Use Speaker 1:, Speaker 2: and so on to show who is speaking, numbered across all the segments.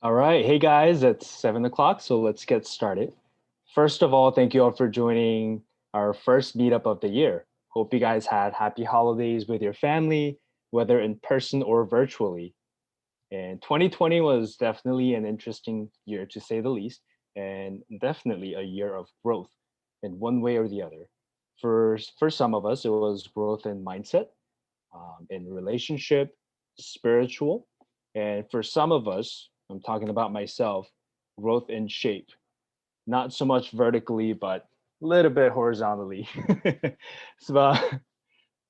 Speaker 1: All right. Hey guys, it's 7 o'clock, so let's get started. First of all, thank you all for joining our first meetup of the year. Hope you guys had happy holidays with your family, whether in person or virtually. And 2020 was definitely an interesting year to say the least, and definitely a year of growth in one way or the other. For some of us, it was growth in mindset, in relationship, spiritual, and for some of us, I'm talking about myself, growth in shape, not so much vertically, but a little bit horizontally. so,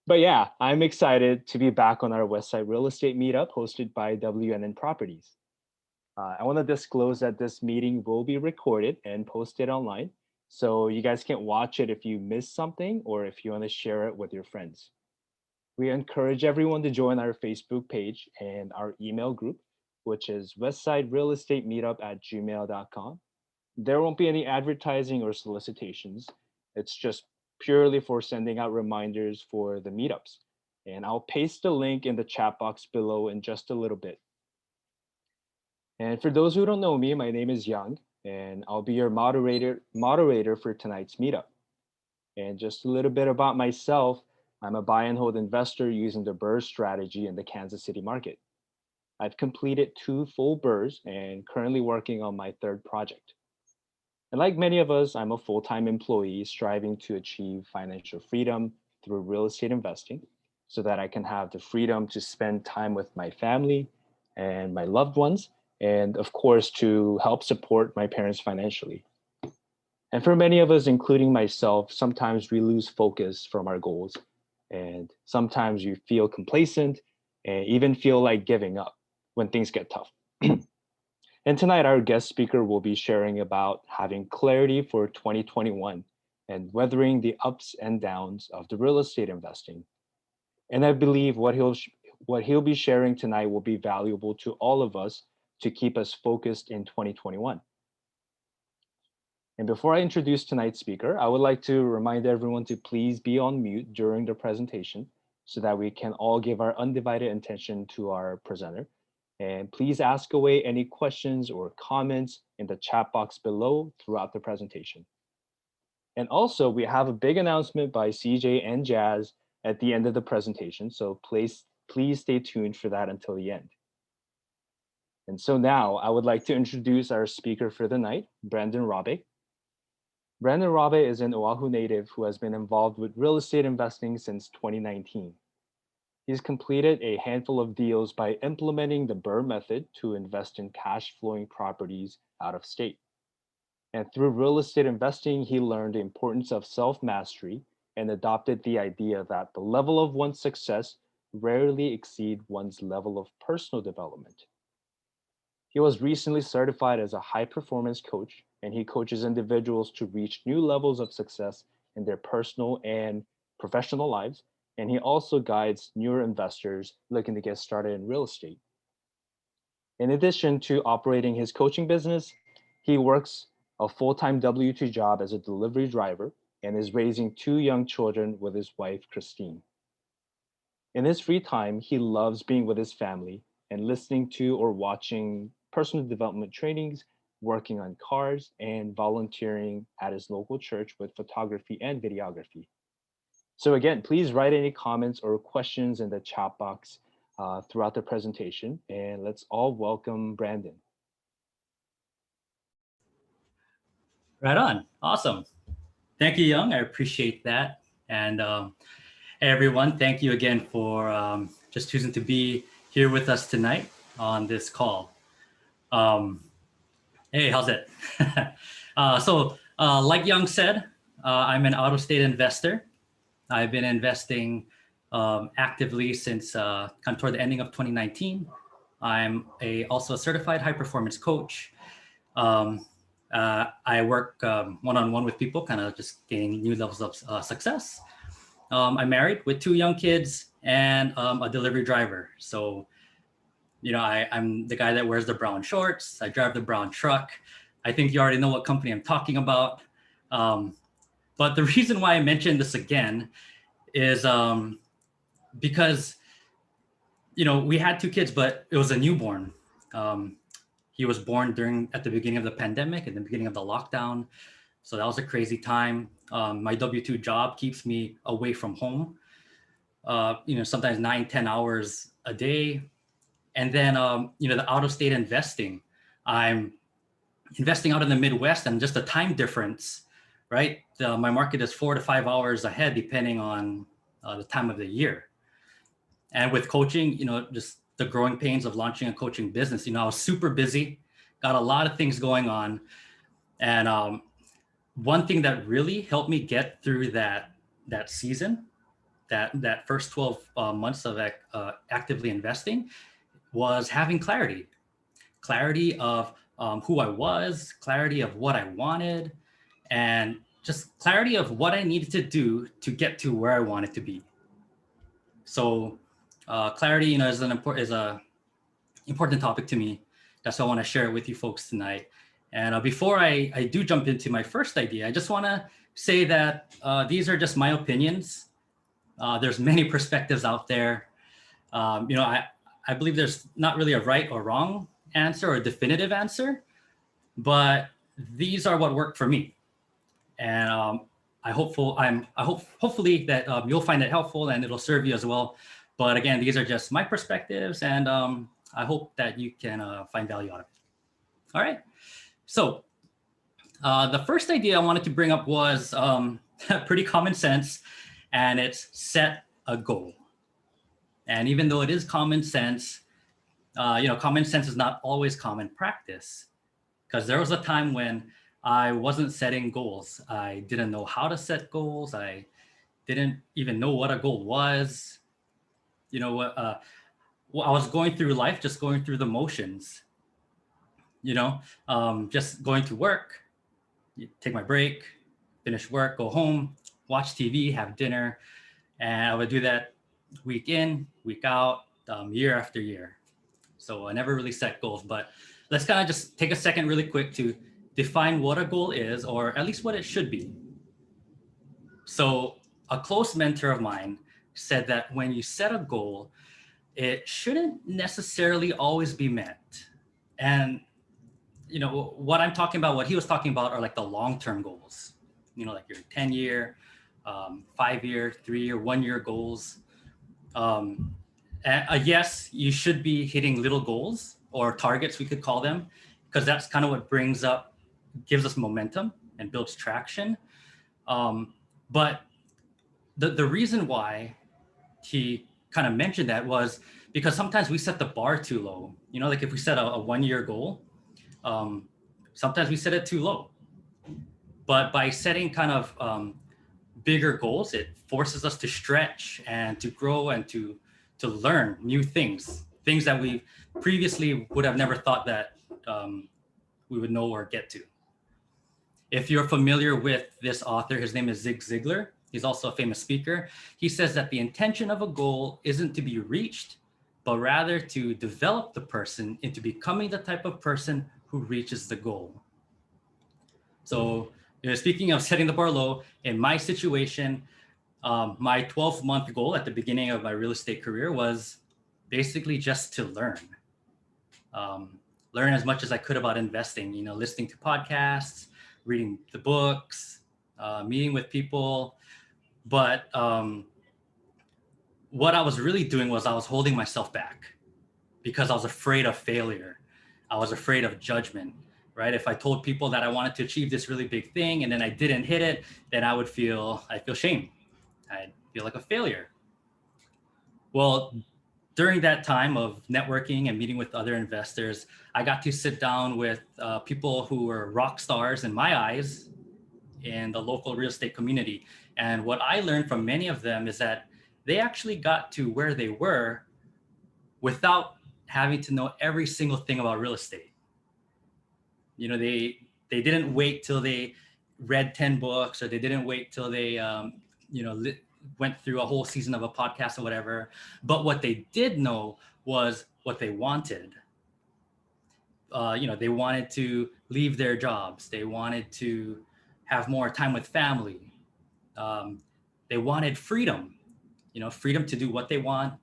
Speaker 1: but yeah, I'm excited to be back on our Westside Real Estate Meetup hosted by WNN Properties. I want to disclose that this meeting will be recorded and posted online, so you guys can watch it if you miss something or if you want to share it with your friends. We encourage everyone to join our Facebook page and our email group, which is westsiderealestatemeetup@gmail.com. There won't be any advertising or solicitations. It's just purely for sending out reminders for the meetups. And I'll paste the link in the chat box below in just a little bit. And for those who don't know me, my name is Young, and I'll be your moderator for tonight's meetup. And just a little bit about myself, I'm a buy and hold investor using the BRRRR strategy in the Kansas City market. I've completed 2 full BRRRRs and currently working on my 3rd project. And like many of us, I'm a full-time employee striving to achieve financial freedom through real estate investing so that I can have the freedom to spend time with my family and my loved ones, and of course, to help support my parents financially. And for many of us, including myself, sometimes we lose focus from our goals. And sometimes you feel complacent and even feel like giving up when things get tough. And tonight, our guest speaker will be sharing about having clarity for 2021 and weathering the ups and downs of the real estate investing. And I believe what he'll be sharing tonight will be valuable to all of us to keep us focused in 2021. And before I introduce tonight's speaker, I would like to remind everyone to please be on mute during the presentation so that we can all give our undivided attention to our presenter. And please ask away any questions or comments in the chat box below throughout the presentation. And also, we have a big announcement by CJ and Jazz at the end of the presentation, so please stay tuned for that until the end. And so now I would like to introduce our speaker for the night, Brandon Rabe. Brandon Rabe is an Oahu native who has been involved with real estate investing since 2019. He's completed a handful of deals by implementing the BRRRR method to invest in cash flowing properties out of state. And through real estate investing, he learned the importance of self-mastery and adopted the idea that the level of one's success rarely exceed one's level of personal development. He was recently certified as a high-performance coach, and he coaches individuals to reach new levels of success in their personal and professional lives. And he also guides newer investors looking to get started in real estate. In addition to operating his coaching business, he works a full-time W-2 job as a delivery driver and is raising 2 young children with his wife, Christine. In his free time, he loves being with his family and listening to or watching personal development trainings, working on cars, and volunteering at his local church with photography and videography. So again, please write any comments or questions in the chat box throughout the presentation, and let's all welcome Brandon.
Speaker 2: Right on. Awesome. Thank you, Young. I appreciate that. And hey, everyone, thank you again for just choosing to be here with us tonight on this call. Hey, how's it? Like Young said, I'm an out-of-state investor. I've been investing actively since kind of toward the ending of 2019. I'm also a certified high-performance coach. I work one-on-one with people, kind of just gaining new levels of success. I'm married with 2 young kids and a delivery driver. So, you know, I'm the guy that wears the brown shorts. I drive the brown truck. I think you already know what company I'm talking about. But the reason why I mentioned this again is because, you know, we had 2 kids, but it was a newborn. He was born at the beginning of the pandemic and the beginning of the lockdown. So that was a crazy time. My W-2 job keeps me away from home, sometimes 9, 10 hours a day. And then, the out of state investing, I'm investing out in the Midwest, and just the time difference, right? My market is 4 to 5 hours ahead, depending on the time of the year. And with coaching, just the growing pains of launching a coaching business, I was super busy, got a lot of things going on. And one thing that really helped me get through that season, that first 12 months of actively investing, was having clarity of who I was, clarity of what I wanted, and just clarity of what I needed to do to get to where I wanted to be. So clarity, is a important topic to me. That's why I want to share it with you folks tonight. And before I do jump into my first idea, I just want to say that these are just my opinions. There's many perspectives out there. I believe there's not really a right or wrong answer or a definitive answer, but these are what worked for me. And hopefully that you'll find it helpful and it'll serve you as well. But again, these are just my perspectives, and I hope that you can find value out of it. All right. So the first idea I wanted to bring up was pretty common sense, and it's set a goal. And even though it is common sense, common sense is not always common practice, because there was a time when I wasn't setting goals. I didn't know how to set goals. I didn't even know what a goal was. I was going through life, just going through the motions, just going to work, take my break, finish work, go home, watch TV, have dinner. And I would do that week in, week out, year after year. So I never really set goals, but let's kind of just take a second really quick to define what a goal is, or at least what it should be. So a close mentor of mine said that when you set a goal, it shouldn't necessarily always be met. And, what I'm talking about, what he was talking about are like the long-term goals, like your 10-year, 5-year, 3-year, 1-year goals. Yes, you should be hitting little goals or targets, we could call them, because that's kind of what gives us momentum and builds traction. But the reason why he kind of mentioned that was because sometimes we set the bar too low. Like if we set a 1-year goal, sometimes we set it too low. But by setting kind of bigger goals, it forces us to stretch and to grow and to learn new things that we previously would have never thought that we would know or get to. If you're familiar with this author, his name is Zig Ziglar. He's also a famous speaker. He says that the intention of a goal isn't to be reached, but rather to develop the person into becoming the type of person who reaches the goal. So, speaking of setting the bar low, in my situation, my 12-month goal at the beginning of my real estate career was basically just to learn. Learn as much as I could about investing, listening to podcasts, reading the books, meeting with people. But what I was really doing was I was holding myself back because I was afraid of failure. I was afraid of judgment, right? If I told people that I wanted to achieve this really big thing and then I didn't hit it, then I'd feel shame. I'd feel like a failure. Well, during that time of networking and meeting with other investors, I got to sit down with people who were rock stars in my eyes in the local real estate community. And what I learned from many of them is that they actually got to where they were without having to know every single thing about real estate. They didn't wait till they read 10 books, or they didn't wait till they went through a whole season of a podcast or whatever. But what they did know was what they wanted. They wanted to leave their jobs. They wanted to have more time with family. They wanted freedom, freedom to do what they want,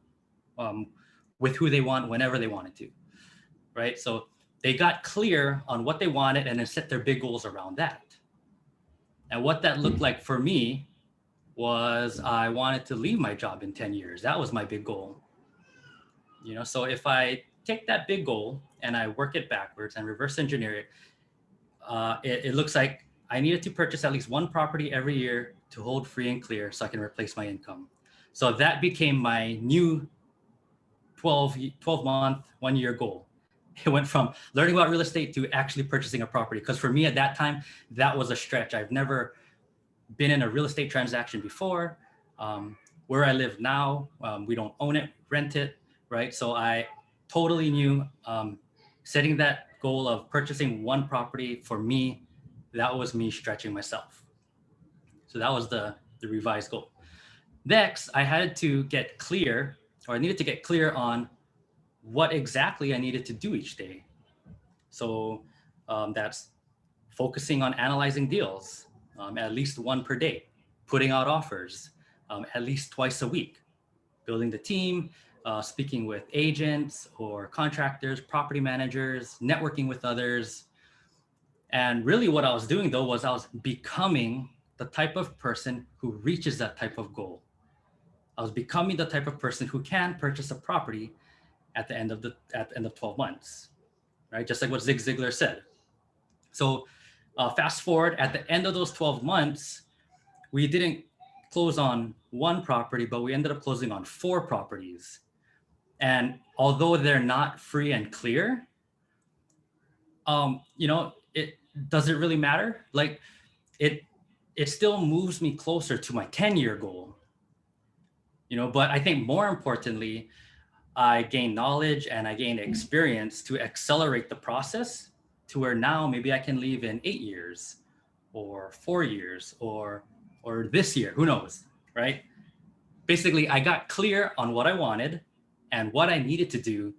Speaker 2: with who they want, whenever they wanted to, right? So they got clear on what they wanted and then set their big goals around that. And what that looked like for me was I wanted to leave my job in 10 years. That was my big goal. So if I take that big goal and I work it backwards and reverse engineer it, it looks like I needed to purchase at least one property every year to hold free and clear so I can replace my income. So that became my new 12-month, 1-year goal. It went from learning about real estate to actually purchasing a property. Because for me at that time, that was a stretch. I've never been in a real estate transaction before. Where I live now, we don't own it, rent it, right? So I totally knew setting that goal of purchasing one property for me, that was me stretching myself. So that was the revised goal. Next, I had to get clear, or I needed to get clear on what exactly I needed to do each day. So that's focusing on analyzing deals, at least one per day, putting out offers at least twice a week, building the team, speaking with agents or contractors, property managers, networking with others. And really what I was doing though was I was becoming the type of person who reaches that type of goal. I was becoming the type of person who can purchase a property at the end of 12 months, right? Just like what Zig Ziglar said. So fast forward at the end of those 12 months, we didn't close on one property, but we ended up closing on 4 properties. And although they're not free and clear, it doesn't really matter. Like it still moves me closer to my 10-year goal. But I think more importantly, I gained knowledge and I gained experience to accelerate the process to where now maybe I can leave in 8 years or 4 years or this year, who knows, right? Basically, I got clear on what I wanted and what I needed to do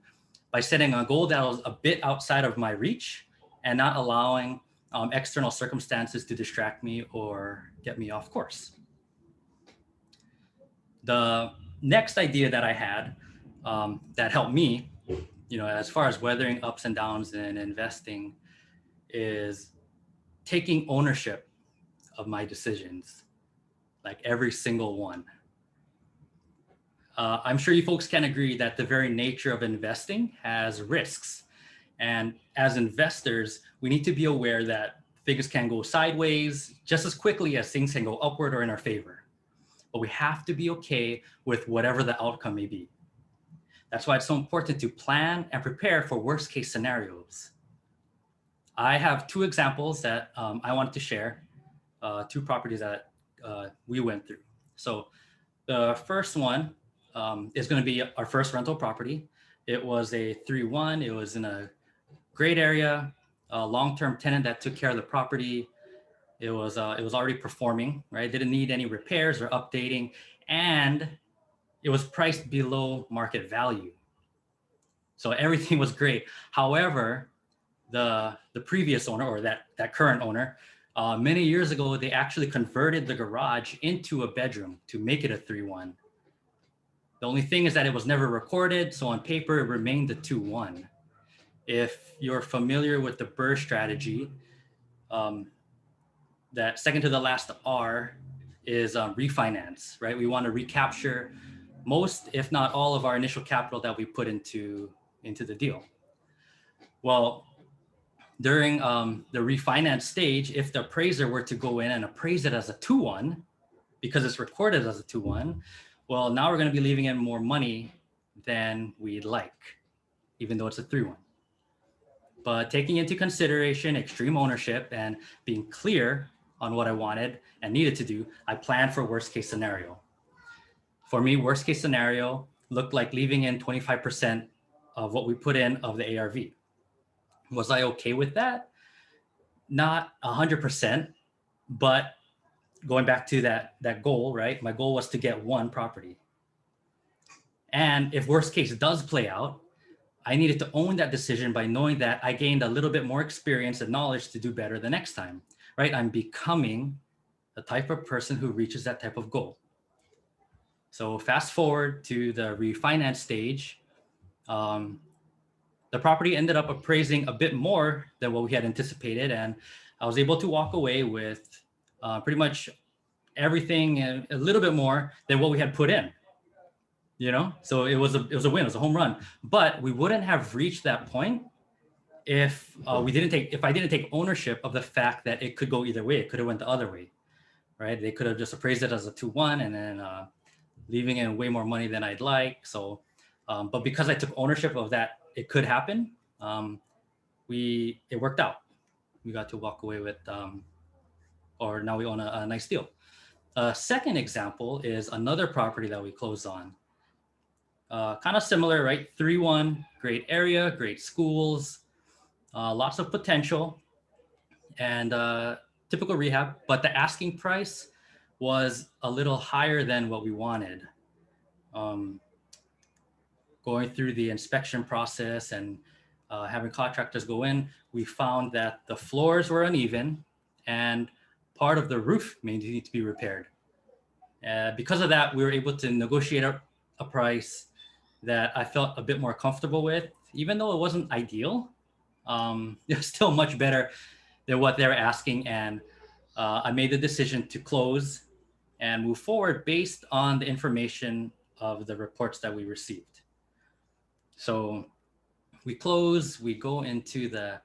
Speaker 2: by setting a goal that was a bit outside of my reach and not allowing external circumstances to distract me or get me off course. The next idea that I had that helped me, as far as weathering ups and downs in investing, is taking ownership of my decisions, like every single one. I'm sure you folks can agree that the very nature of investing has risks. And as investors, we need to be aware that things can go sideways just as quickly as things can go upward or in our favor. But we have to be okay with whatever the outcome may be. That's why it's so important to plan and prepare for worst case scenarios. I have 2 examples that I wanted to share, 2 properties that we went through. So the first one is going to be our first rental property. It was a 3-1. It was in a great area, a long-term tenant that took care of the property. It was already performing, right? Didn't need any repairs or updating, and it was priced below market value. So everything was great. However, the previous owner, or that current owner, many years ago, they actually converted the garage into a bedroom to make it a 3-1. The only thing is that it was never recorded, so on paper it remained a 2-1. If you're familiar with the BRRRR strategy, that second to the last R is refinance, right? We want to recapture most, if not all, of our initial capital that we put into the deal. Well, during the refinance stage, if the appraiser were to go in and appraise it as a 2-1, because it's recorded as a 2-1, well, now we're going to be leaving in more money than we'd like, even though it's a 3-1. But taking into consideration extreme ownership and being clear on what I wanted and needed to do, I planned for worst case scenario. For me, worst case scenario looked like leaving in 25% of what we put in of the ARV. Was I okay with that? Not 100%, but going back to that goal, right? My goal was to get one property. And if worst case does play out, I needed to own that decision by knowing that I gained a little bit more experience and knowledge to do better the next time, right? I'm becoming the type of person who reaches that type of goal. So fast forward to the refinance stage. the property ended up appraising a bit more than what we had anticipated, and I was able to walk away with pretty much everything and a little bit more than what we had put in. So it was a win, it was a home run. But we wouldn't have reached that point if I didn't take ownership of the fact that it could go either way. It could have went the other way, right? They could have just appraised it as a 2-1 and then leaving in way more money than I'd like. So, but because I took ownership of that, it could happen. It worked out. We got to walk away with, or now we own a nice deal. Second example is another property that we closed on. Kind of similar, right? 3-1, great area, great schools, lots of potential, and typical rehab, but the asking price was a little higher than what we wanted. Going through the inspection process and having contractors go in, we found that the floors were uneven and part of the roof may need to be repaired. Because of that, we were able to negotiate a price that I felt a bit more comfortable with, even though it wasn't ideal. It was still much better than what they were asking. And I made the decision to close and move forward based on the information of the reports that we received. So we close, we go into the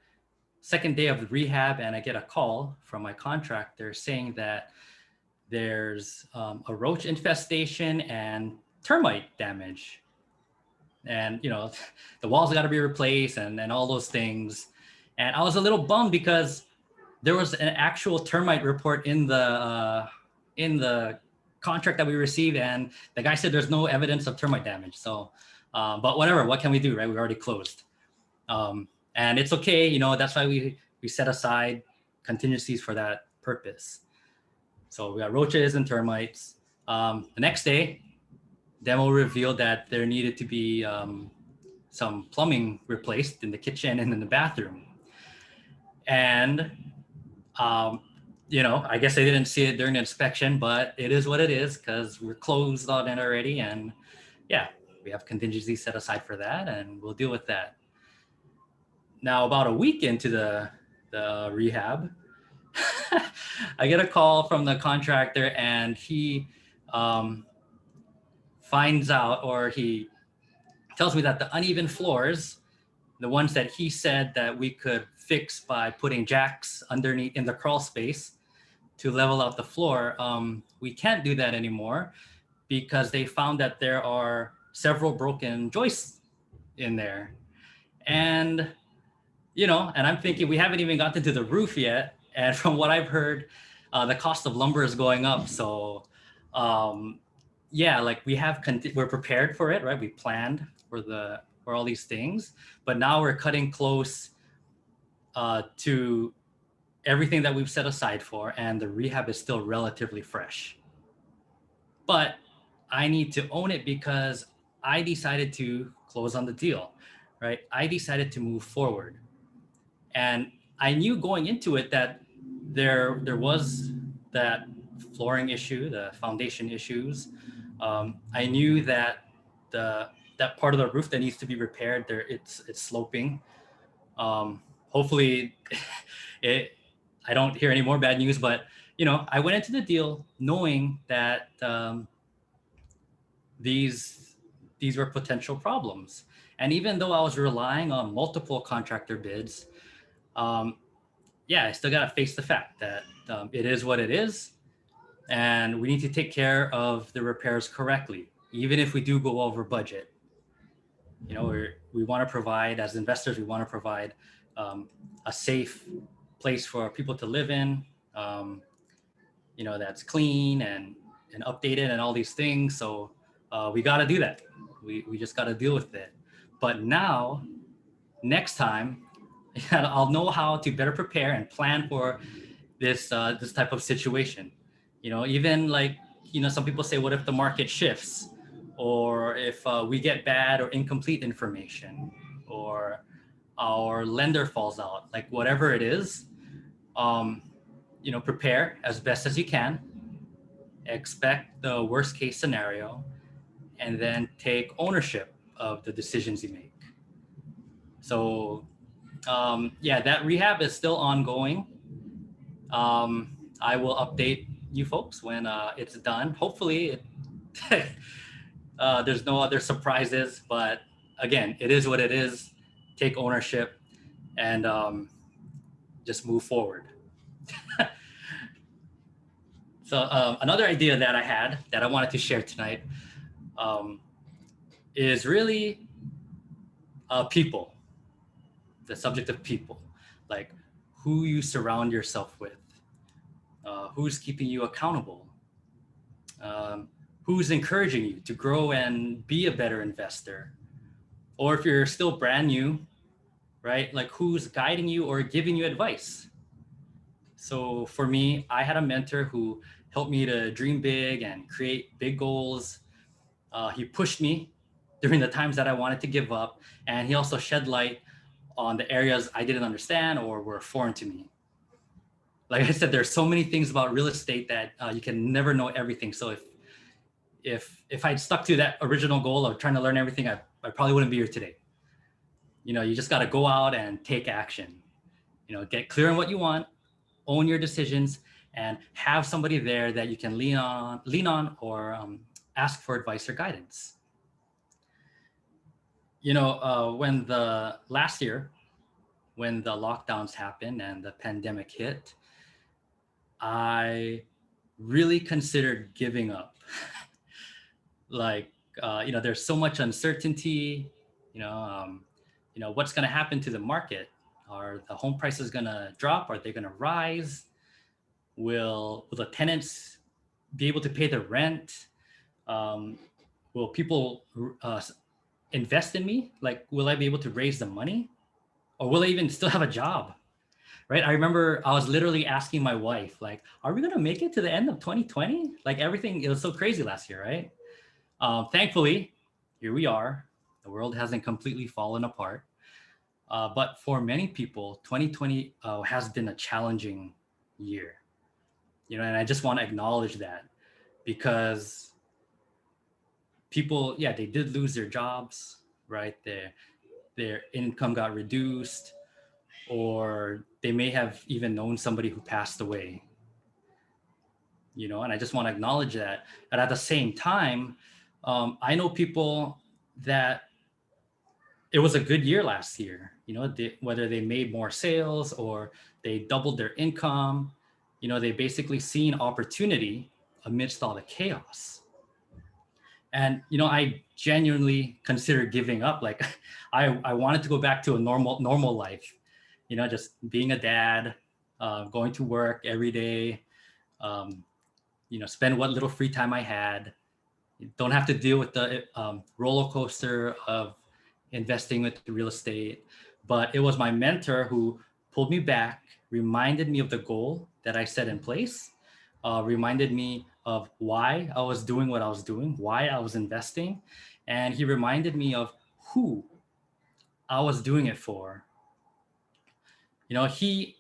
Speaker 2: second day of the rehab, and I get a call from my contractor saying that there's a roach infestation and termite damage. And, the walls got to be replaced and all those things. And I was a little bummed because there was an actual termite report in the contract that we received, and the guy said there's no evidence of termite damage. So, but whatever, what can we do, right? We already closed, and it's okay. That's why we set aside contingencies for that purpose. So we got roaches and termites. The next day, demo revealed that there needed to be some plumbing replaced in the kitchen and in the bathroom, and I guess they didn't see it during the inspection, but it is what it is because we're closed on it already. And yeah, we have contingency set aside for that and we'll deal with that. Now, about a week into the rehab, I get a call from the contractor and he finds out, or he tells me that the uneven floors, the ones that he said that we could fix by putting jacks underneath in the crawl space to level out the floor, we can't do that anymore because they found that there are several broken joists in there. And, and I'm thinking we haven't even gotten to the roof yet. And from what I've heard, the cost of lumber is going up. So, like we're prepared for it, right? We planned for all these things, but now we're cutting close to everything that we've set aside for, and the rehab is still relatively fresh. But I need to own it because I decided to close on the deal, right? I decided to move forward. And I knew going into it that there was that flooring issue, the foundation issues. I knew that that part of the roof that needs to be repaired, it's sloping. Hopefully I don't hear any more bad news, but I went into the deal knowing that these were potential problems. And even though I was relying on multiple contractor bids, I still got to face the fact that it is what it is. And we need to take care of the repairs correctly, even if we do go over budget. We want to provide, as investors, we want to provide a safe place for people to live in, that's clean and updated and all these things. So we got to do that. We just got to deal with it. But now, next time, I'll know how to better prepare and plan for this type of situation. Even some people say, what if the market shifts, or if we get bad or incomplete information, or our lender falls out, like whatever it is, prepare as best as you can, expect the worst case scenario, and then take ownership of the decisions you make. So yeah, that rehab is still ongoing. I will update you folks when it's done. Hopefully, there's no other surprises. But again, it is what it is. Take ownership and just move forward. So another idea that I had that I wanted to share tonight um, is really people, the subject of people, like who you surround yourself with, who's keeping you accountable, um, who's encouraging you to grow and be a better investor, or if you're still brand new, right? Like who's guiding you or giving you advice. So for me, I had a mentor who helped me to dream big and create big goals. He pushed me during the times that I wanted to give up, and he also shed light on the areas I didn't understand or were foreign to me. Like I said, there's so many things about real estate that you can never know everything. So if I'd stuck to that original goal of trying to learn everything, I probably wouldn't be here today. You know, you just got to go out and take action. You know, get clear on what you want, own your decisions, and have somebody there that you can lean on, or ask for advice or guidance. You know, when the last year, when the lockdowns happened and the pandemic hit, I really considered giving up. Like, you know, there's so much uncertainty. You know, what's going to happen to the market? Are the home prices going to drop? Are they going to rise? Will the tenants be able to pay the rent? Um, will people invest in me? Like, will I be able to raise the money? Or will I even still have a job? Right? I remember I was literally asking my wife, like, are we going to make it to the end of 2020? Like everything, it was so crazy last year, right? Thankfully, here we are. The world hasn't completely fallen apart. But for many people, 2020 has been a challenging year. You know, and I just want to acknowledge that, because people, yeah, they did lose their jobs, right? Their income got reduced, or they may have even known somebody who passed away. You know, and I just want to acknowledge that. And at the same time, I know people that it was a good year last year. You know, whether they made more sales or they doubled their income, you know, they basically seen opportunity amidst all the chaos. And you know, I genuinely considered giving up. Like, I wanted to go back to a normal life. You know, just being a dad, going to work every day. Um, you know, spend what little free time I had. You don't have to deal with the roller coaster of investing with real estate. But it was my mentor who pulled me back, reminded me of the goal that I set in place, reminded me of why I was doing what I was doing, why I was investing. And he reminded me of who I was doing it for. You know, he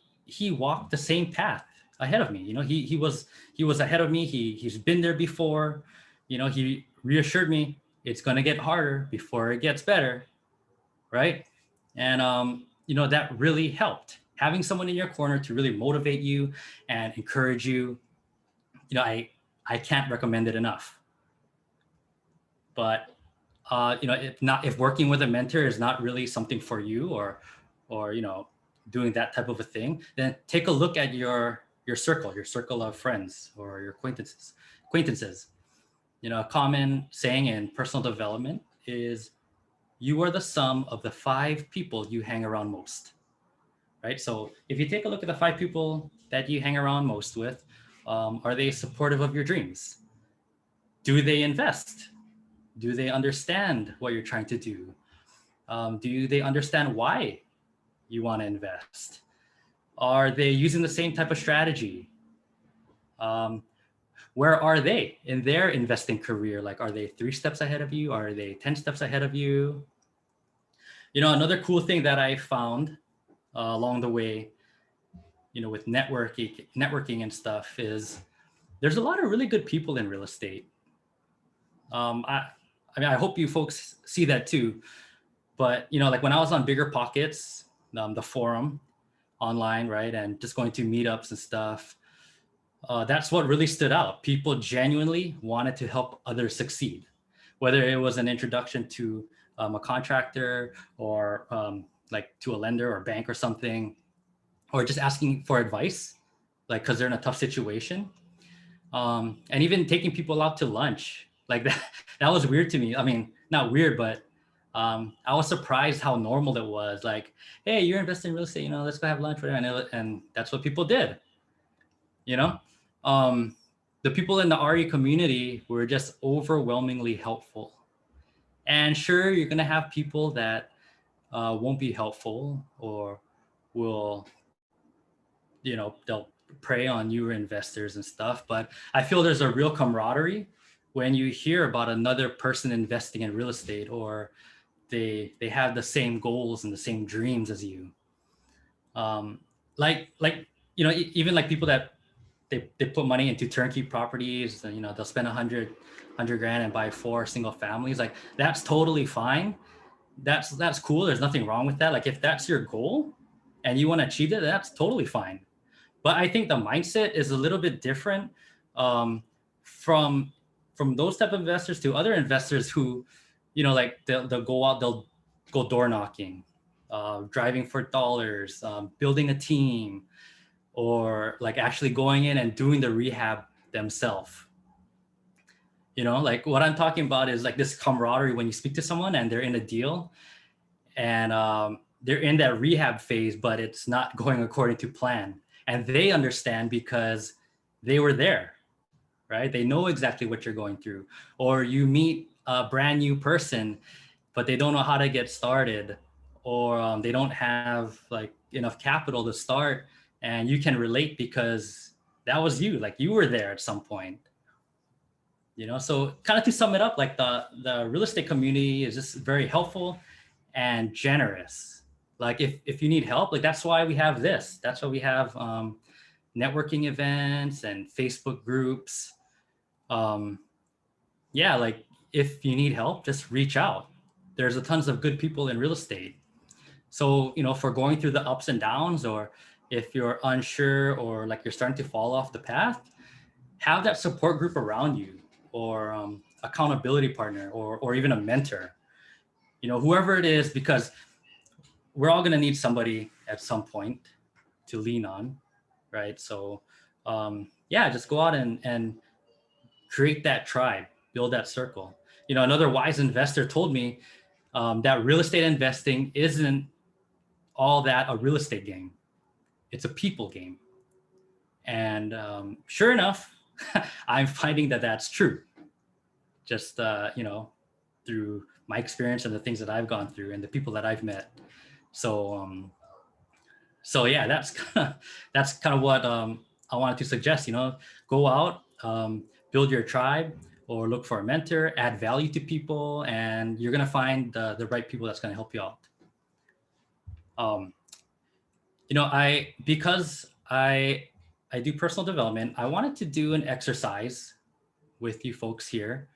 Speaker 2: walked the same path ahead of me. You know, he was ahead of me. He's been there before. You know, he reassured me it's going to get harder before it gets better, right? And you know, that really helped, having someone in your corner to really motivate you and encourage you. You know, I can't recommend it enough. But you know, if working with a mentor is not really something for you, or you know, doing that type of a thing, then take a look at your circle of friends or your acquaintances. You know, a common saying in personal development is, you are the sum of the 5 people you hang around most. Right? So if you take a look at the 5 people that you hang around most with, are they supportive of your dreams? Do they invest? Do they understand what you're trying to do? Do they understand why you want to invest? Are they using the same type of strategy? Um, where are they in their investing career? Like, are they 3 steps ahead of you? Are they 10 steps ahead of you? You know, another cool thing that I found along the way, you know, with networking and stuff, is there's a lot of really good people in real estate. I mean, I hope you folks see that too. But, like when I was on Bigger Pockets, the forum online, right, and just going to meetups and stuff, that's what really stood out. People genuinely wanted to help others succeed, whether it was an introduction to a contractor or like to a lender or bank or something, or just asking for advice, like because they're in a tough situation. And even taking people out to lunch, like that, that was weird to me. I mean, not weird, but I was surprised how normal it was. Like, hey, you're investing in real estate, let's go have lunch with them. And that's what people did, you know? The people in the RE community were just overwhelmingly helpful. And sure, you're gonna have people that won't be helpful or will, they'll prey on newer investors and stuff. But I feel there's a real camaraderie when you hear about another person investing in real estate, or they have the same goals and the same dreams as you. Um, like even like people that they put money into turnkey properties, and they'll spend 100 grand and buy 4 single families. Like that's totally fine. That's cool. There's nothing wrong with that. Like if that's your goal and you want to achieve it, that's totally fine. But I think the mindset is a little bit different um, from those type of investors to other investors who, like they'll go out, they'll go door knocking, driving for dollars, building a team, or like actually going in and doing the rehab themselves. Like what I'm talking about is like this camaraderie when you speak to someone and they're in a deal and they're in that rehab phase, but it's not going according to plan. And they understand because they were there, right? They know exactly what you're going through. Or you meet a brand new person, but they don't know how to get started, or they don't have like enough capital to start, and you can relate because that was you. Like you were there at some point. So kind of to sum it up, like the real estate community is just very helpful and generous. Like if you need help, like that's why we have this. That's why we have networking events and Facebook groups. Yeah, like if you need help, just reach out. There's a tons of good people in real estate. So, for going through the ups and downs, or if you're unsure or like you're starting to fall off the path, have that support group around you, or accountability partner, or even a mentor, whoever it is, because we're all going to need somebody at some point to lean on, right? So yeah, just go out and create that tribe, build that circle. Another wise investor told me that real estate investing isn't all that a real estate game. It's a people game. And sure enough, I'm finding that that's true. Just, through my experience and the things that I've gone through and the people that I've met. So yeah, that's kind of what I wanted to suggest. Go out, build your tribe, or look for a mentor, add value to people, and you're gonna find the right people that's gonna help you out. Because I do personal development, I wanted to do an exercise with you folks here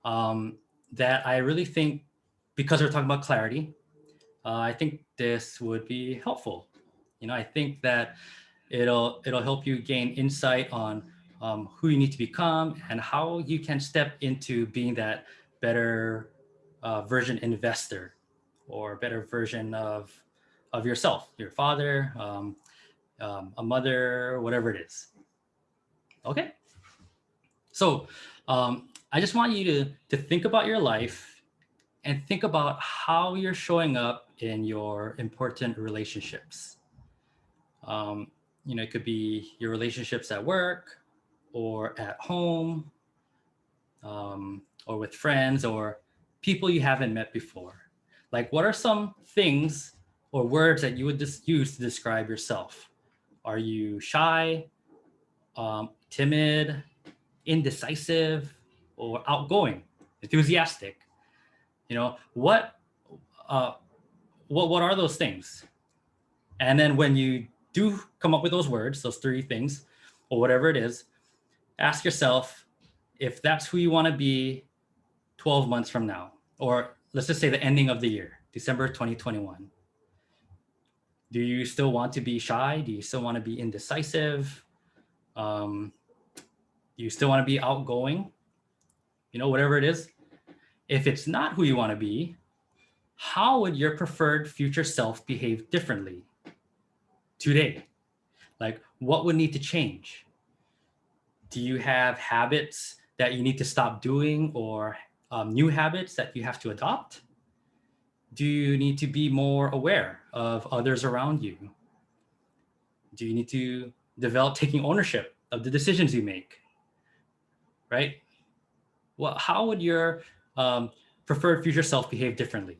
Speaker 2: that I really think, because we're talking about clarity, I think this would be helpful. I think that it'll help you gain insight on who you need to become and how you can step into being that better version investor, or better version of yourself, your father, a mother, whatever it is. Okay. So I just want you to think about your life and think about how you're showing up in your important relationships. It could be your relationships at work, or at home, or with friends, or people you haven't met before. Like, what are some things or words that you would just use to describe yourself? Are you shy, timid, indecisive, or outgoing, enthusiastic? What are those things? And then when you do come up with those words, those 3 things, or whatever it is, ask yourself if that's who you want to be 12 months from now, or let's just say the ending of the year. December 2021. Do you still want to be shy? Do you still want to be indecisive? Do you still want to be outgoing? Whatever it is. If it's not who you want to be, how would your preferred future self behave differently today? Like, what would need to change? Do you have habits that you need to stop doing, or new habits that you have to adopt? Do you need to be more aware of others around you? Do you need to develop taking ownership of the decisions you make? Right? Well, how would your preferred future self behave differently?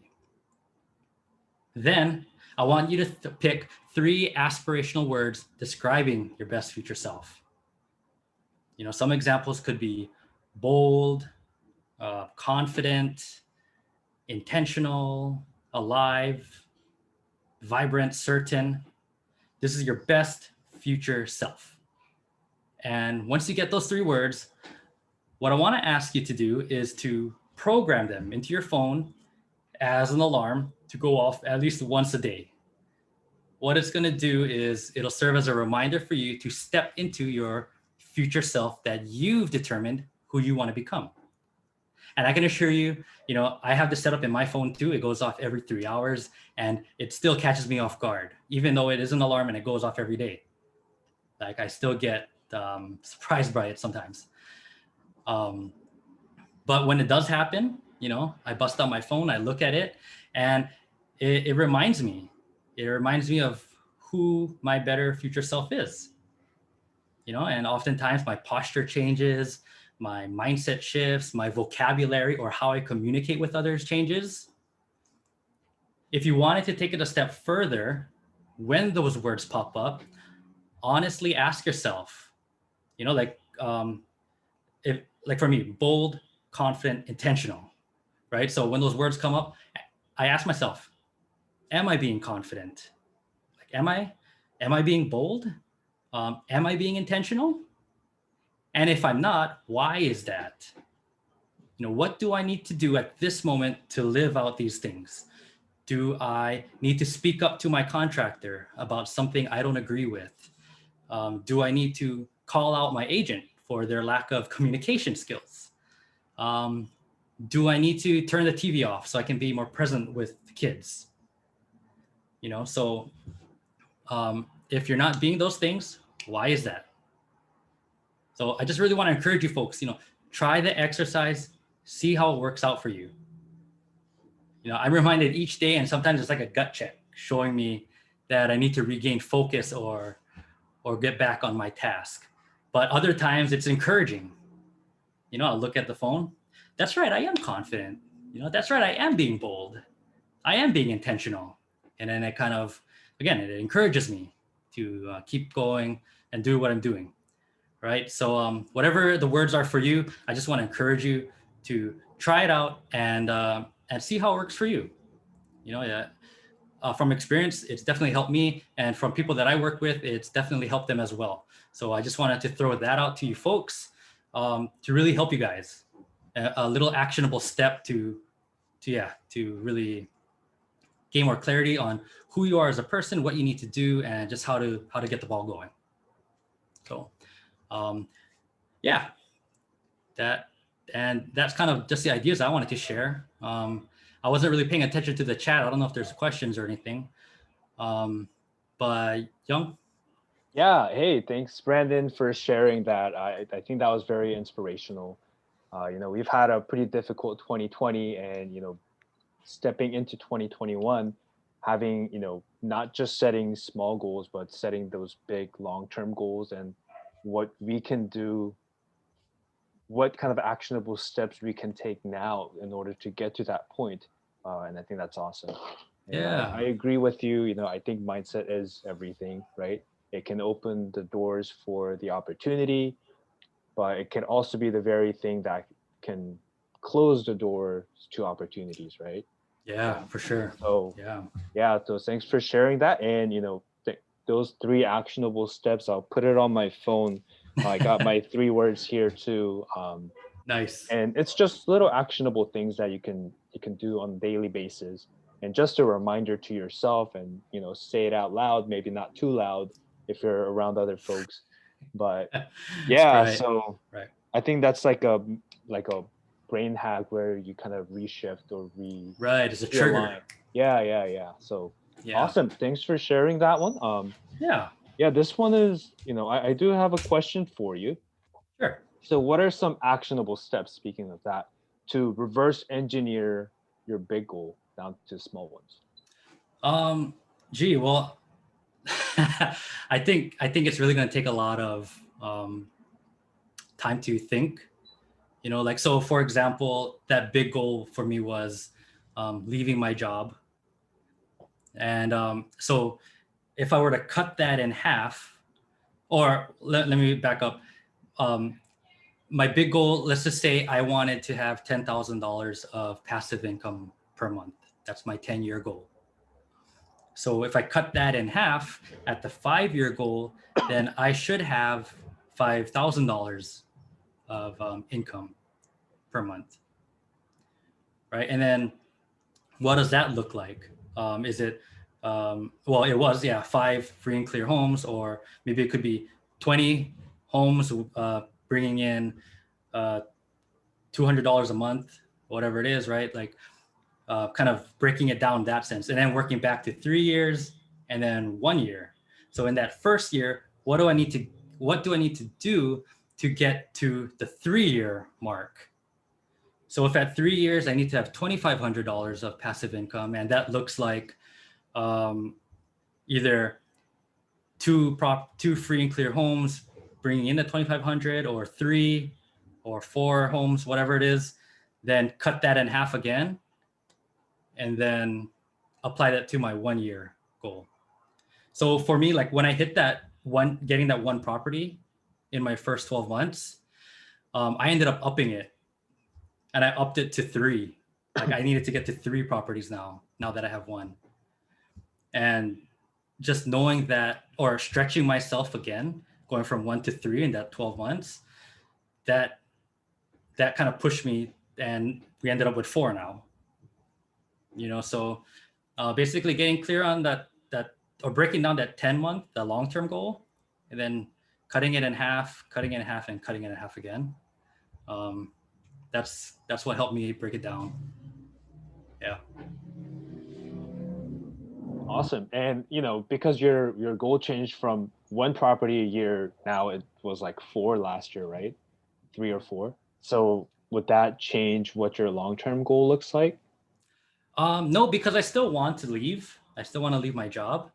Speaker 2: Then I want you to pick 3 aspirational words describing your best future self. Some examples could be bold, confident, intentional, alive, vibrant, certain. This is your best future self. And once you get those 3 words, what I want to ask you to do is to program them into your phone as an alarm to go off at least once a day. What it's going to do is it'll serve as a reminder for you to step into your future self that you've determined who you want to become. And I can assure you, I have this set up in my phone too. It goes off every 3 hours and it still catches me off guard, even though it is an alarm and it goes off every day. Like, I still get surprised by it sometimes. But when it does happen, I bust out my phone, I look at it, and it reminds me. It reminds me of who my better future self is. And oftentimes my posture changes, my mindset shifts, my vocabulary or how I communicate with others changes. If you wanted to take it a step further, when those words pop up, honestly ask yourself, if for me, bold, confident, intentional, right? So when those words come up, I ask myself, am I being confident? Like, am I being bold? Am I being intentional? And if I'm not, why is that? What do I need to do at this moment to live out these things? Do I need to speak up to my contractor about something I don't agree with? Do I need to call out my agent for their lack of communication skills? Do I need to turn the TV off so I can be more present with the kids? So if you're not being those things, why is that? So I just really want to encourage you folks, try the exercise, see how it works out for you. I'm reminded each day, and sometimes it's like a gut check showing me that I need to regain focus or get back on my task. But other times it's encouraging. I'll look at the phone. That's right, I am confident. That's right, I am being bold. I am being intentional. And then it kind of, again, it encourages me to keep going and do what I'm doing. Right. So whatever the words are for you, I just want to encourage you to try it out and see how it works for you. From experience, it's definitely helped me. And from people that I work with, it's definitely helped them as well. So I just wanted to throw that out to you folks to really help you guys. A little actionable step to really gain more clarity on who you are as a person, what you need to do, and just how to get the ball going. So that's kind of just the ideas I wanted to share. I wasn't really paying attention to the chat. I don't know if there's questions or anything. But Young?
Speaker 1: Yeah, hey, thanks, Brandon, for sharing that. I think that was very inspirational. We've had a pretty difficult 2020, and stepping into 2021, having not just setting small goals, but setting those big long-term goals, and what we can do, what kind of actionable steps we can take now in order to get to that point. And I think that's awesome. And,
Speaker 2: Yeah.
Speaker 1: I agree with you. I think mindset is everything, right? It can open the doors for the opportunity, but it can also be the very thing that can close the door to opportunities, right?
Speaker 2: Yeah, for sure.
Speaker 1: So
Speaker 2: Yeah.
Speaker 1: so thanks for sharing that. And those 3 actionable steps, I'll put it on my phone. I got my 3 words here too.
Speaker 2: Nice.
Speaker 1: And it's just little actionable things that you can do on a daily basis. And just a reminder to yourself, and say it out loud, maybe not too loud if you're around other folks. But yeah,
Speaker 2: Right.
Speaker 1: so
Speaker 2: Right.
Speaker 1: I think that's like a brain hack where you kind of reshift or
Speaker 2: Right. It's a trigger.
Speaker 1: realign. Yeah. So
Speaker 2: Yeah.
Speaker 1: awesome. Thanks for sharing that one.
Speaker 2: Yeah.
Speaker 1: Yeah, this one is, I do have a question for you.
Speaker 2: Sure.
Speaker 1: So what are some actionable steps, speaking of that, to reverse engineer your big goal down to small ones?
Speaker 2: Um, Gee, well, I think it's really going to take a lot of time to think. Like, so for example, that big goal for me was leaving my job, and so if I were to cut that in half, or let me back up. Um, my big goal, let's just say I wanted to have $10,000 of passive income per month. That's my 10-year goal. So if I cut that in half at the 5-year goal, then I should have $5,000 of income per month, right? And then what does that look like? Is it well, it was, yeah, 5 free and clear homes, or maybe it could be 20 homes, bringing in uh, $200 a month, whatever it is, right? Like kind of breaking it down in that sense, and then working back to 3 years and then 1 year. So in that first year, what do I need to do to get to the 3-year mark? So if at 3 years I need to have $2,500 of passive income, and that looks like um, either two free and clear homes bringing in the 2,500, or 3 or 4 homes, whatever it is, then cut that in half again, and then apply that to my 1 year goal. So for me, like when I hit getting that one property in my first 12 months, I ended up upping it, and I upped it to 3. Like I needed to get to 3 properties now that I have one. And just knowing that, or stretching myself again, going from 1 to 3 in that 12 months, that that kind of pushed me, and we ended up with 4 now. So basically getting clear on that or breaking down that 10-month, the long-term goal, and then cutting it in half, cutting it in half, and cutting it in half again. Um, that's what helped me break it down. Yeah.
Speaker 1: Awesome. And because your goal changed from one property a year, now it was like four last year, right? 3 or 4. So would that change what your long-term goal looks like?
Speaker 2: No, because I still want to leave. I still want to leave my job,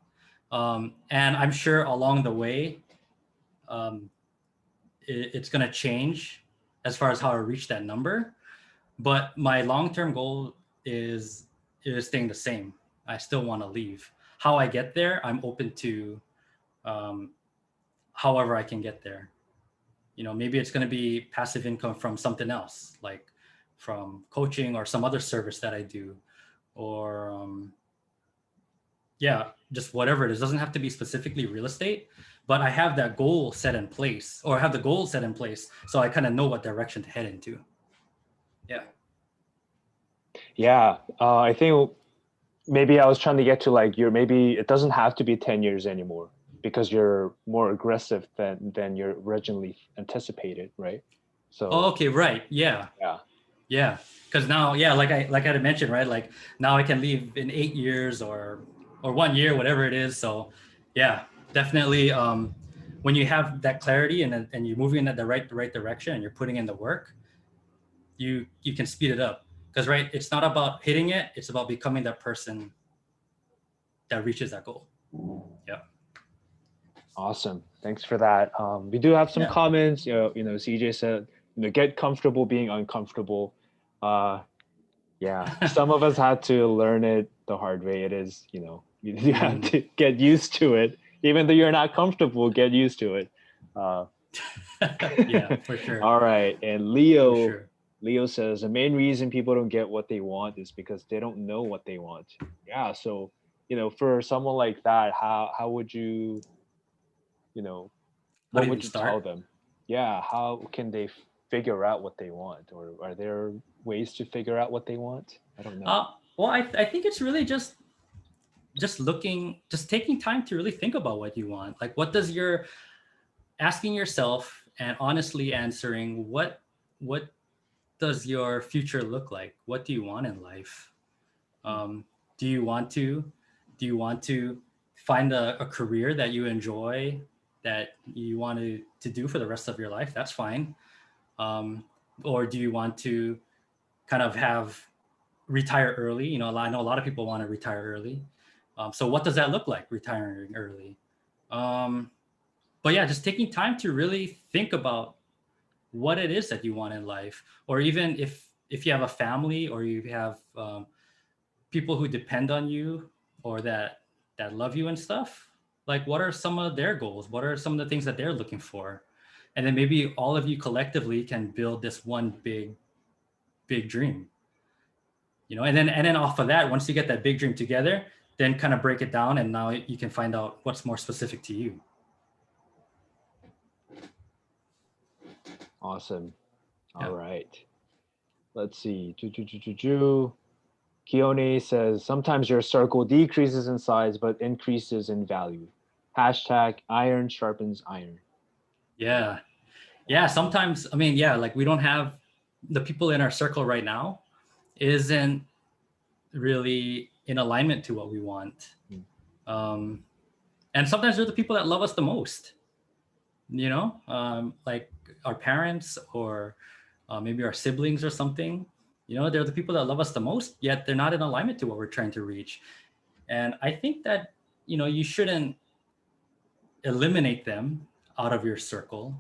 Speaker 2: and I'm sure along the way, um, it's going to change as far as how I reach that number. But my long-term goal is staying the same. I still want to leave. How I get there, I'm open to um, however I can get there. Maybe it's going to be passive income from something else, like from coaching or some other service that I do, or yeah, just whatever it is. It doesn't have to be specifically real estate, but I have that goal set in place, or I have the goal set in place, so I kind of know what direction to head into. Yeah.
Speaker 1: Yeah, I think maybe I was trying to get to like maybe it doesn't have to be 10 years anymore because you're more aggressive than you originally anticipated, right?
Speaker 2: Oh,
Speaker 1: So
Speaker 2: okay. Right. Yeah.
Speaker 1: yeah.
Speaker 2: Yeah. Because now, yeah, like I had mentioned, right? Like now I can leave in 8 years, or 1 year, whatever it is. So, yeah, definitely. When you have that clarity, and you're moving in the right direction, and you're putting in the work, you can speed it up. Because right, it's not about hitting it; it's about becoming that person that reaches that goal. Yeah.
Speaker 1: Awesome. Thanks for that. We do have some
Speaker 2: Yeah.
Speaker 1: comments. CJ said, get comfortable being uncomfortable. Uh, yeah, some of us had to learn it the hard way. It is, you have
Speaker 2: Mm.
Speaker 1: to get used to it, even though you're not comfortable. Get used to it. Uh,
Speaker 2: Yeah, for sure.
Speaker 1: all right. And
Speaker 2: For
Speaker 1: Leo,
Speaker 2: sure.
Speaker 1: Leo says the main reason people don't get what they want is because they don't know what they want. Yeah. So, for someone like that, how would you know,
Speaker 2: How
Speaker 1: what
Speaker 2: to
Speaker 1: would
Speaker 2: even
Speaker 1: you tell
Speaker 2: start?
Speaker 1: them? Yeah, how can they figure out what they want, or are there ways to figure out what they want? I don't
Speaker 2: Uh,
Speaker 1: know.
Speaker 2: Well, I think it's really just taking time to really think about what you want. Like, what does your asking yourself and honestly answering what does your future look like? What do you want in life? Um, do you want to find a career that you enjoy, that you want to do for the rest of your life? That's fine. Um, or do you want to kind of retire early? I know a lot of people want to retire early. So what does that look like, retiring early? Um, but yeah, just taking time to really think about what it is that you want in life, or even if you have a family, or you have people who depend on you, or that love you and stuff. Like, what are some of their goals? What are some of the things that they're looking for? And then maybe all of you collectively can build this one big dream. And then off of that, once you get that big dream together, then kind of break it down, and now you can find out what's more specific to you.
Speaker 1: Awesome. All
Speaker 2: Yeah.
Speaker 1: right. Let's see. Keone says, sometimes your circle decreases in size but increases in value. Hashtag iron sharpens iron.
Speaker 2: Yeah. Yeah. Sometimes, I mean, yeah, like we don't have the people in our circle right now isn't really in alignment to what we want. Um, and sometimes they're the people that love us the most, like our parents, or maybe our siblings or something. They're the people that love us the most, yet they're not in alignment to what we're trying to reach. And I think that, you shouldn't eliminate them out of your circle.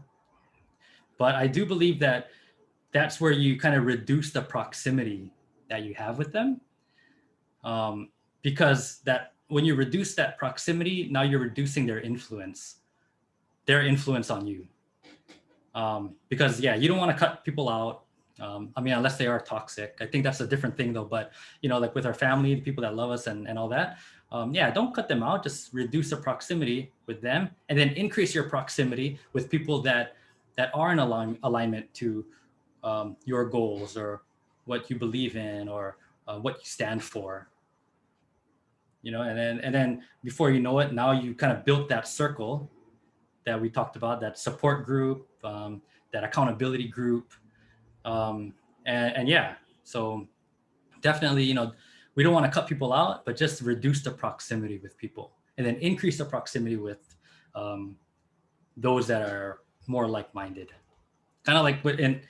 Speaker 2: But I do believe that that's where you kind of reduce the proximity that you have with them. Because that when you reduce that proximity, now you're reducing their influence on you. Because yeah, you don't want to cut people out. I mean, unless they are toxic. I think that's a different thing though. But like with our family, the people that love us and all that, yeah, don't cut them out. Just reduce the proximity with them, and then increase your proximity with people that are in alignment to your goals, or what you believe in, or what you stand for. And then before you know it, now you kind of built that circle that we talked about, that support group, that accountability group. And yeah, so definitely, we don't want to cut people out, but just reduce the proximity with people, and then increase the proximity with those that are more like-minded. Kind of like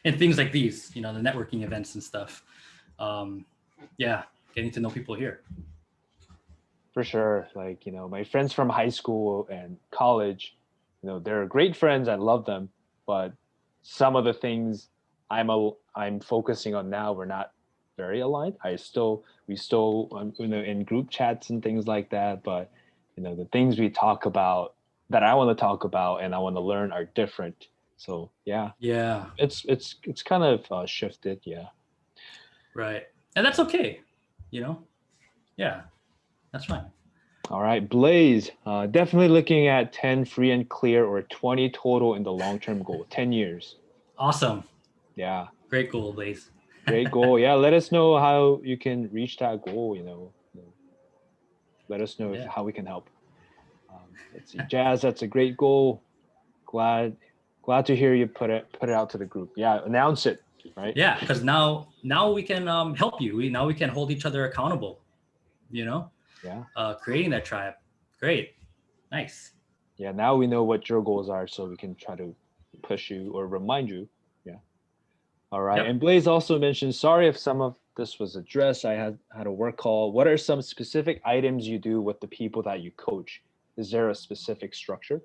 Speaker 2: in things like these, the networking events and stuff. Yeah, getting to know people here.
Speaker 1: For sure. Like, my friends from high school and college, they're great friends. I love them. But some of the things I'm focusing on now, we're not very aligned. We still, in group chats and things like that. But, the things we talk about that I want to talk about and I want to learn are different. So yeah,
Speaker 2: Yeah,
Speaker 1: it's kind of shifted. Yeah.
Speaker 2: right. And that's okay. Yeah, that's fine.
Speaker 1: All right, Blaze, definitely looking at 10 free and clear or 20 total in the long-term goal, 10 years.
Speaker 2: Awesome.
Speaker 1: Yeah,
Speaker 2: Great goal, Blaze.
Speaker 1: great goal. Yeah, let us know how you can reach that goal, Let us know
Speaker 2: Yeah.
Speaker 1: how we can help. Let's see. Jazz, that's a great goal. Glad to hear you put it out to the group. Yeah, announce it, right?
Speaker 2: Yeah, because now we can help you. Now we can hold each other accountable.
Speaker 1: Yeah.
Speaker 2: Creating that tribe. Great. Nice.
Speaker 1: Yeah, now we know what your goals are, so we can try to push you or remind you. Yeah. All right.
Speaker 2: Yep.
Speaker 1: And Blaze also mentioned, sorry if some of this was addressed. I had a work call. What are some specific items you do with the people that you coach? Is there a specific structure?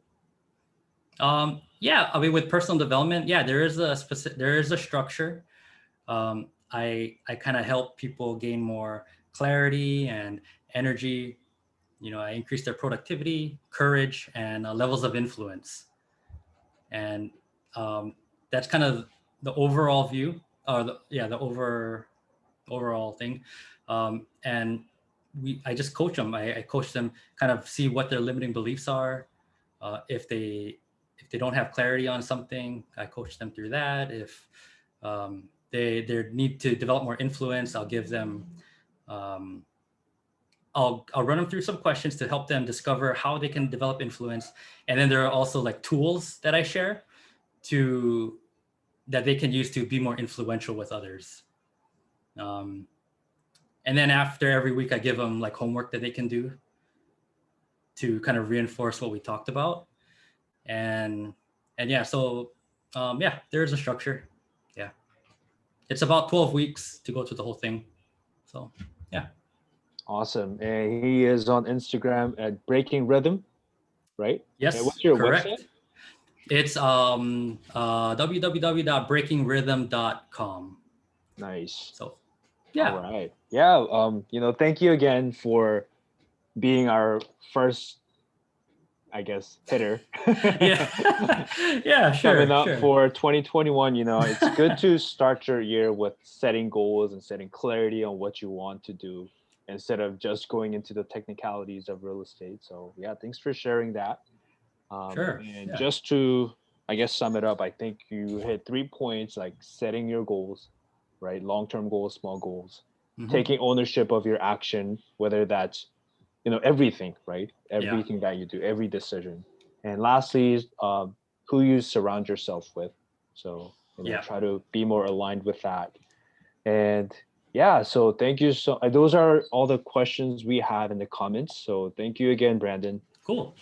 Speaker 2: Yeah, I mean, with personal development, yeah, there is a structure. I kind of help people gain more clarity and energy. I increase their productivity, courage, and levels of influence. And that's kind of the overall view, or the overall thing. And I just coach them. I coach them, kind of see what their limiting beliefs are. If they don't have clarity on something, I coach them through that. If they need to develop more influence, I'll give them Um, I'll run them through some questions to help them discover how they can develop influence, and then there are also like tools that I share to that they can use to be more influential with others. Um, and then after every week, I give them like homework that they can do to kind of reinforce what we talked about. And yeah, so yeah, there's a structure. Yeah, it's about 12 weeks to go through the whole thing. So yeah.
Speaker 1: Awesome. And he is on Instagram at Breaking Rhythm, right? And
Speaker 2: Yes,
Speaker 1: what's your website?
Speaker 2: correct. It's www.breakingrhythm.com.
Speaker 1: Nice.
Speaker 2: So
Speaker 1: All
Speaker 2: yeah.
Speaker 1: right. Yeah. Thank you again for being our first, I guess, hitter.
Speaker 2: Yeah. Yeah,
Speaker 1: Coming
Speaker 2: sure,
Speaker 1: up
Speaker 2: sure.
Speaker 1: for 2021, it's good to start your year with setting goals and setting clarity on what you want to do instead of just going into the technicalities of real estate. So, yeah, thanks for sharing that.
Speaker 2: Sure.
Speaker 1: And
Speaker 2: Yeah.
Speaker 1: just to, I guess, sum it up, I think you hit 3 points like setting your goals, right? Long term goals, small goals,
Speaker 2: Hmm.
Speaker 1: taking ownership of your action, whether that's everything, right?
Speaker 2: Yeah.
Speaker 1: Everything that you do, every decision. And lastly, who you surround yourself with. So
Speaker 2: Yeah.
Speaker 1: try to be more aligned with that. And yeah, so thank you. So those are all the questions we have in the comments. So thank you again, Brandon.
Speaker 2: Cool.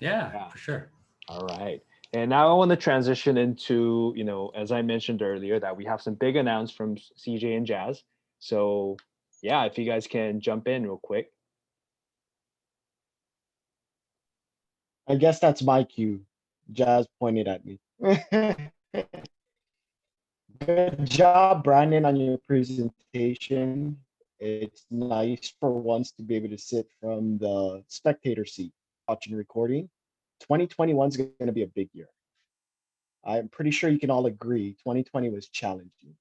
Speaker 2: Yeah,
Speaker 1: Yeah.
Speaker 2: for sure.
Speaker 1: All right. And now I want to transition into, as I mentioned earlier, that we have some big announcements from CJ and Jazz. So yeah, if you guys can jump in real quick.
Speaker 3: I guess that's my cue. Jazz pointed at me. Good job, Brandon, on your presentation. It's nice for once to be able to sit from the spectator seat, watching recording. 2021 is going to be a big year. I'm pretty sure you can all agree 2020 was challenging,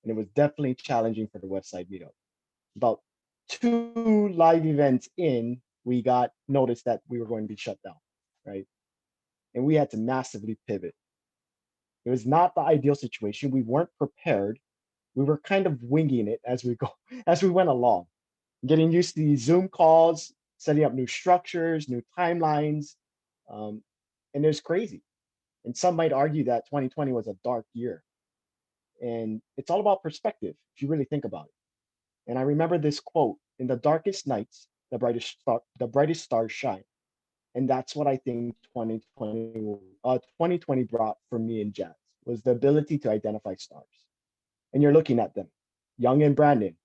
Speaker 3: and it was definitely challenging for the Westside meetup. About 2 live events in, we got notice that we were going to be shut down, right? And we had to massively pivot. It was not the ideal situation. We weren't prepared. We were kind of winging it as we go, as we went along, getting used to these Zoom calls, setting up new structures, new timelines, um, and it was crazy. And some might argue that 2020 was a dark year, and it's all about perspective if you really think about it. And I remember this quote: "In the darkest nights, the brightest stars shine." And that's what I think 2020 brought for me and Jazz was the ability to identify stars. And you're looking at them. Young and Brandon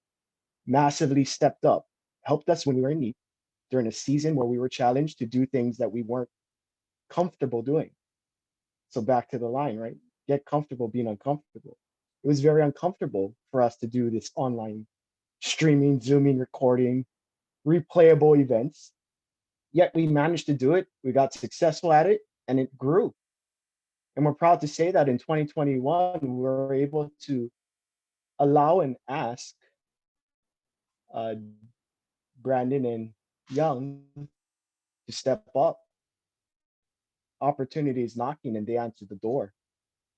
Speaker 3: massively stepped up, helped us when we were in need during a season where we were challenged to do things that we weren't comfortable doing. So back to the line, right? Get comfortable being uncomfortable. It was very uncomfortable for us to do this online streaming, zooming, recording, replayable events. Yet we managed to do it. We got successful at it and it grew. And we're proud to say that in 2021, we were able to allow and ask uh, Brandon and Young to step up. Opportunity is knocking and they answered the door.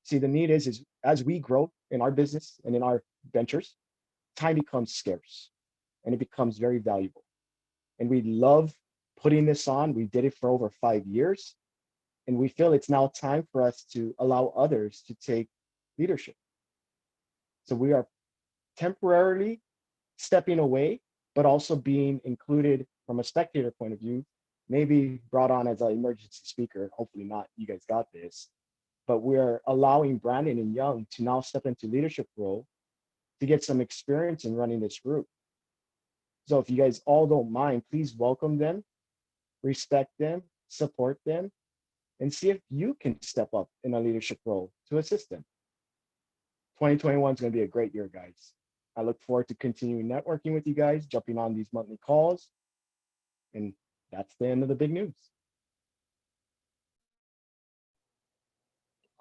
Speaker 3: See, the need is as we grow in our business and in our ventures, time becomes scarce and it becomes very valuable. And we love putting this on. We did it for over 5 years. And we feel it's now time for us to allow others to take leadership. So we are temporarily stepping away, but also being included from a spectator point of view, maybe brought on as an emergency speaker. Hopefully not, you guys got this. But we're allowing Brandon and Young to now step into leadership role to get some experience in running this group. So if you guys all don't mind, please welcome them, respect them, support them, and see if you can step up in a leadership role to assist them. 2021 is going to be a great year, guys. I look forward to continuing networking with you guys, jumping on these monthly calls. And that's the end of the big news.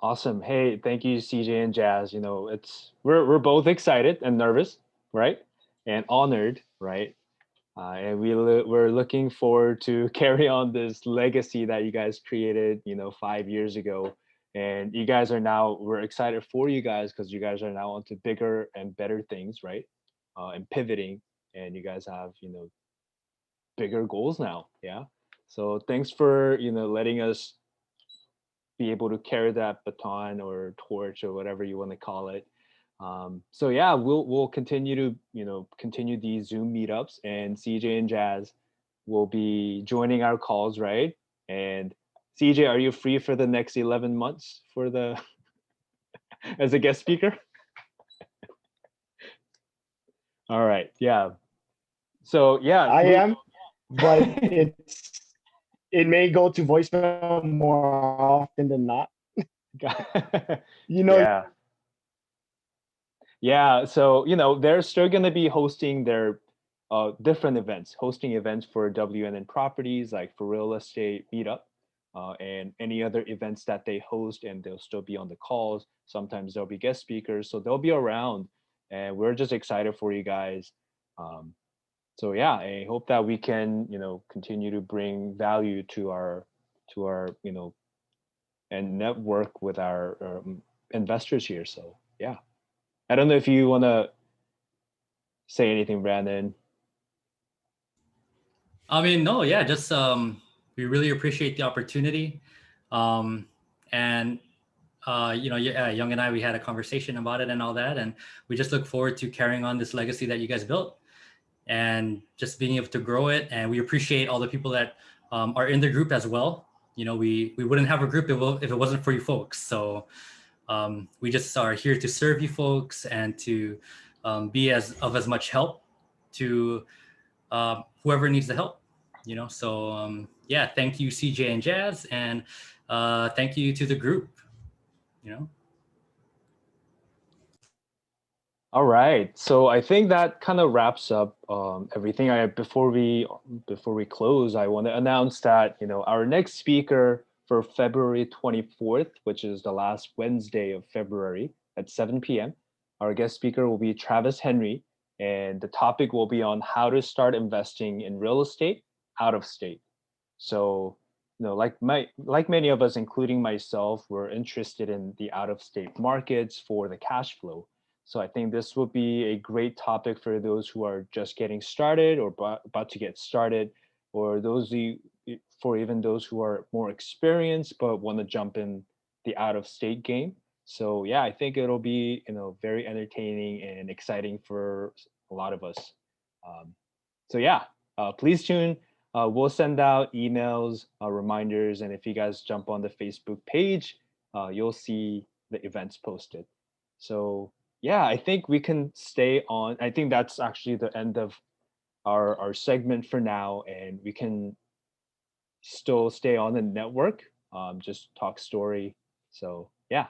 Speaker 1: Awesome. Hey, thank you, CJ and Jazz. We're both excited and nervous, right? And honored, right? And we're looking forward to carry on this legacy that you guys created, 5 years ago. And you guys are now, we're excited for you guys because you guys are now onto bigger and better things, right? And pivoting. and you guys have, bigger goals now. Yeah. So thanks for, letting us be able to carry that baton or torch or whatever you want to call it. So yeah, we'll continue to, continue these Zoom meetups, and CJ and Jazz will be joining our calls, right? And CJ, are you free for the next 11 months for the as a guest speaker? All right. Yeah. So yeah,
Speaker 3: I am, but it may go to voicemail more often than not. You know,
Speaker 1: yeah. Yeah. So, they're still going to be hosting their different events, hosting events for WNN properties, like for real estate meetup, and any other events that they host, and they'll still be on the calls. Sometimes there'll be guest speakers. So they'll be around, and we're just excited for you guys. Um, so yeah, I hope that we can, continue to bring value to our, and network with our investors here. So yeah, I don't know if you want to say anything, Brandon.
Speaker 2: I mean, no, yeah, just we really appreciate the opportunity, um, and yeah, Young and I, we had a conversation about it and all that, and we just look forward to carrying on this legacy that you guys built, and just being able to grow it. And we appreciate all the people that are in the group as well. We wouldn't have a group if it wasn't for you folks. So we just are here to serve you folks and to be as much help to whoever needs the help. So yeah, thank you, CJ and Jazz, and thank you to the group. You know.
Speaker 1: All right, so I think that kind of wraps up everything. Before we close, I want to announce that our next speaker for February 24th, which is the last Wednesday of February at 7 p.m. Our guest speaker will be Travis Henry, and the topic will be on how to start investing in real estate out of state. So, like many of us, including myself, we're interested in the out of state markets for the cash flow. So I think this would be a great topic for those who are just getting started or about to get started, or for even those who are more experienced but want to jump in the out of state game. So yeah, I think it'll be very entertaining and exciting for a lot of us. Um, so yeah, please tune. We'll send out emails, reminders, and if you guys jump on the Facebook page, you'll see the events posted. So yeah, I think we can stay on. I think that's actually the end of our segment for now, and we can still stay on the network, just talk story. So yeah,